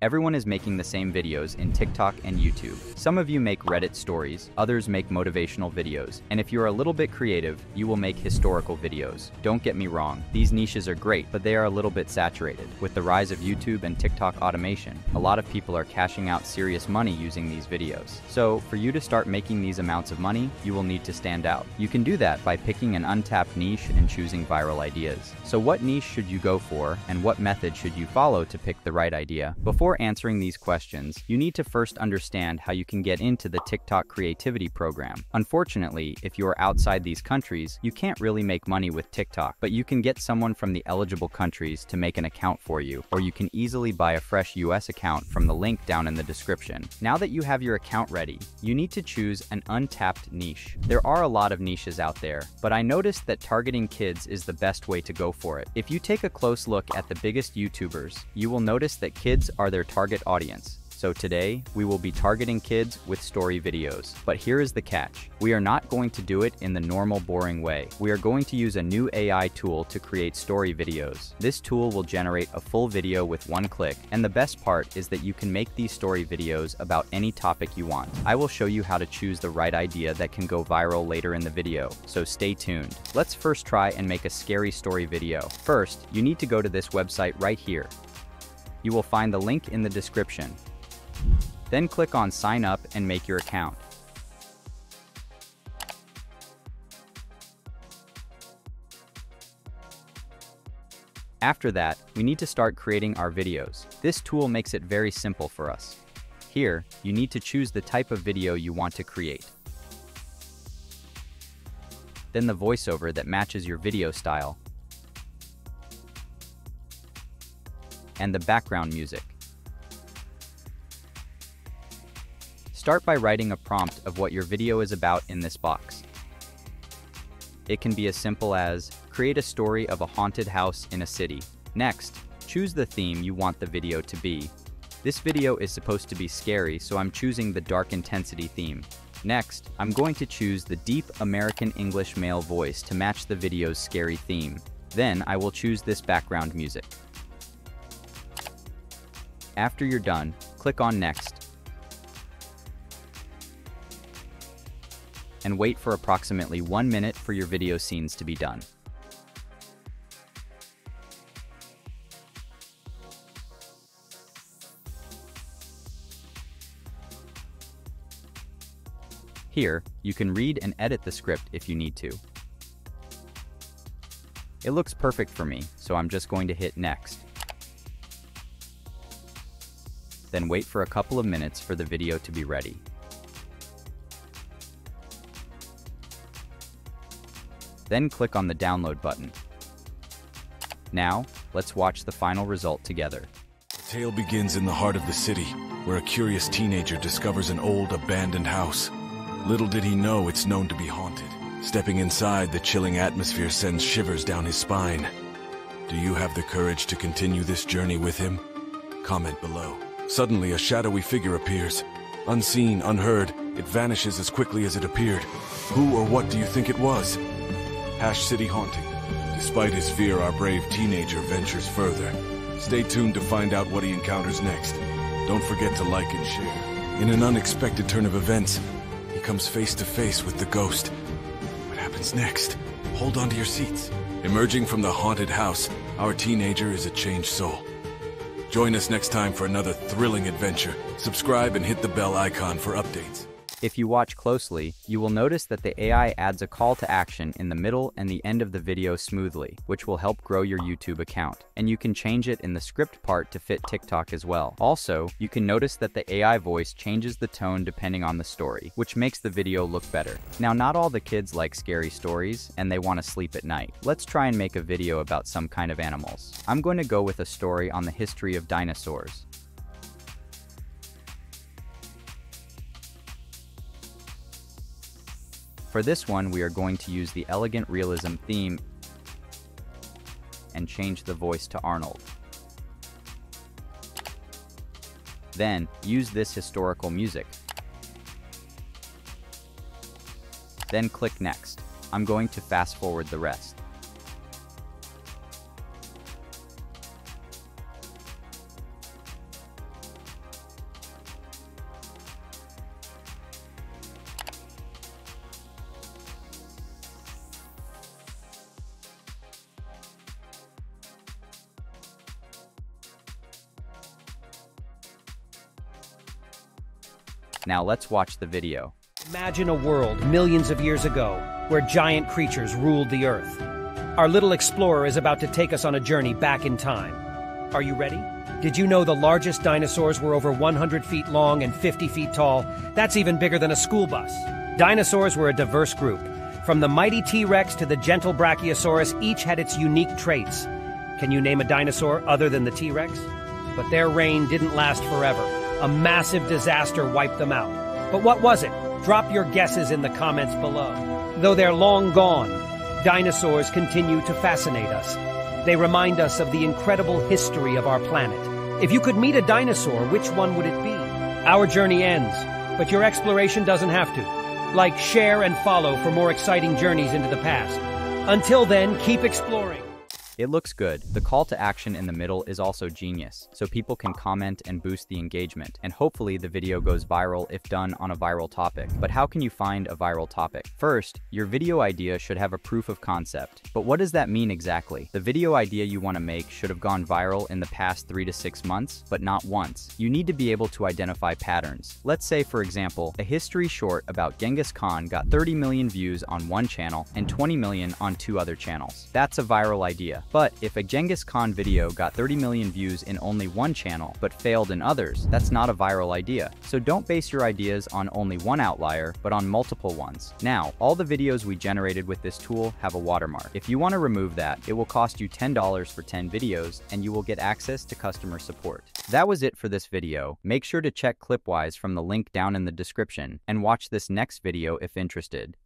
Everyone is making the same videos in TikTok and YouTube. Some of you make Reddit stories, others make motivational videos, and if you're a little bit creative, you will make historical videos. Don't get me wrong, these niches are great, but they are a little bit saturated. With the rise of YouTube and TikTok automation, a lot of people are cashing out serious money using these videos. So, for you to start making these amounts of money, you will need to stand out. You can do that by picking an untapped niche and choosing viral ideas. So what niche should you go for, and what method should you follow to pick the right idea? Before answering these questions, you need to first understand how you can get into the TikTok creativity program. Unfortunately, if you are outside these countries, you can't really make money with TikTok, but you can get someone from the eligible countries to make an account for you, or you can easily buy a fresh US account from the link down in the description. Now that you have your account ready, you need to choose an untapped niche. There are a lot of niches out there, but I noticed that targeting kids is the best way to go for it. If you take a close look at the biggest YouTubers, you will notice that kids are their target audience. So today, we will be targeting kids with story videos. But here is the catch. We are not going to do it in the normal boring way. We are going to use a new AI tool to create story videos. This tool will generate a full video with one click, and the best part is that you can make these story videos about any topic you want. I will show you how to choose the right idea that can go viral later in the video, so stay tuned. Let's first try and make a scary story video. First, you need to go to this website right here. You will find the link in the description. Then click on Sign Up and make your account. After that, we need to start creating our videos. This tool makes it very simple for us. Here, you need to choose the type of video you want to create. Then the voiceover that matches your video style. And the background music. Start by writing a prompt of what your video is about in this box. It can be as simple as, create a story of a haunted house in a city. Next, choose the theme you want the video to be. This video is supposed to be scary, so I'm choosing the Dark Intensity theme. Next, I'm going to choose the deep American English male voice to match the video's scary theme. Then I will choose this background music. After you're done, click on Next. And wait for approximately 1 minute for your video scenes to be done. Here, you can read and edit the script if you need to. It looks perfect for me, so I'm just going to hit Next. Then wait for a couple of minutes for the video to be ready. Then click on the download button. Now, let's watch the final result together. The tale begins in the heart of the city, where a curious teenager discovers an old, abandoned house. Little did he know it's known to be haunted. Stepping inside, the chilling atmosphere sends shivers down his spine. Do you have the courage to continue this journey with him? Comment below. Suddenly, a shadowy figure appears. Unseen, unheard, it vanishes as quickly as it appeared. Who or what do you think it was? #City Haunting. Despite his fear, our brave teenager ventures further. Stay tuned to find out what he encounters next. Don't forget to like and share. In an unexpected turn of events, he comes face to face with the ghost. What happens next? Hold on to your seats. Emerging from the haunted house, our teenager is a changed soul. Join us next time for another thrilling adventure. Subscribe and hit the bell icon for updates. If you watch closely, you will notice that the AI adds a call to action in the middle and the end of the video smoothly, which will help grow your YouTube account. And you can change it in the script part to fit TikTok as well. Also, you can notice that the AI voice changes the tone depending on the story, which makes the video look better. Now, not all the kids like scary stories, and they want to sleep at night. Let's try and make a video about some kind of animals. I'm going to go with a story on the history of dinosaurs. For this one, we are going to use the Elegant Realism theme and change the voice to Arnold. Then, use this historical music. Then click Next. I'm going to fast forward the rest. Now let's watch the video. Imagine a world millions of years ago where giant creatures ruled the Earth. Our little explorer is about to take us on a journey back in time. Are you ready? Did you know the largest dinosaurs were over 100 feet long and 50 feet tall? That's even bigger than a school bus. Dinosaurs were a diverse group. From the mighty T-Rex to the gentle Brachiosaurus, each had its unique traits. Can you name a dinosaur other than the T-Rex? But their reign didn't last forever. A massive disaster wiped them out. But what was it? Drop your guesses in the comments below. Though they're long gone, dinosaurs continue to fascinate us. They remind us of the incredible history of our planet. If you could meet a dinosaur, which one would it be? Our journey ends, but your exploration doesn't have to. Like, share, and follow for more exciting journeys into the past. Until then, keep exploring. It looks good. The call to action in the middle is also genius, so people can comment and boost the engagement, and hopefully the video goes viral if done on a viral topic. But how can you find a viral topic? First, your video idea should have a proof of concept. But what does that mean exactly? The video idea you want to make should have gone viral in the past 3 to 6 months, but not once. You need to be able to identify patterns. Let's say, for example, a history short about Genghis Khan got 30 million views on one channel and 20 million on 2 other channels. That's a viral idea. But if a Genghis Khan video got 30 million views in only one channel but failed in others, that's not a viral idea. So don't base your ideas on only one outlier, but on multiple ones. Now, all the videos we generated with this tool have a watermark. If you want to remove that, it will cost you $10 for 10 videos, and you will get access to customer support. That was it for this video. Make sure to check Clipwise from the link down in the description, and watch this next video if interested.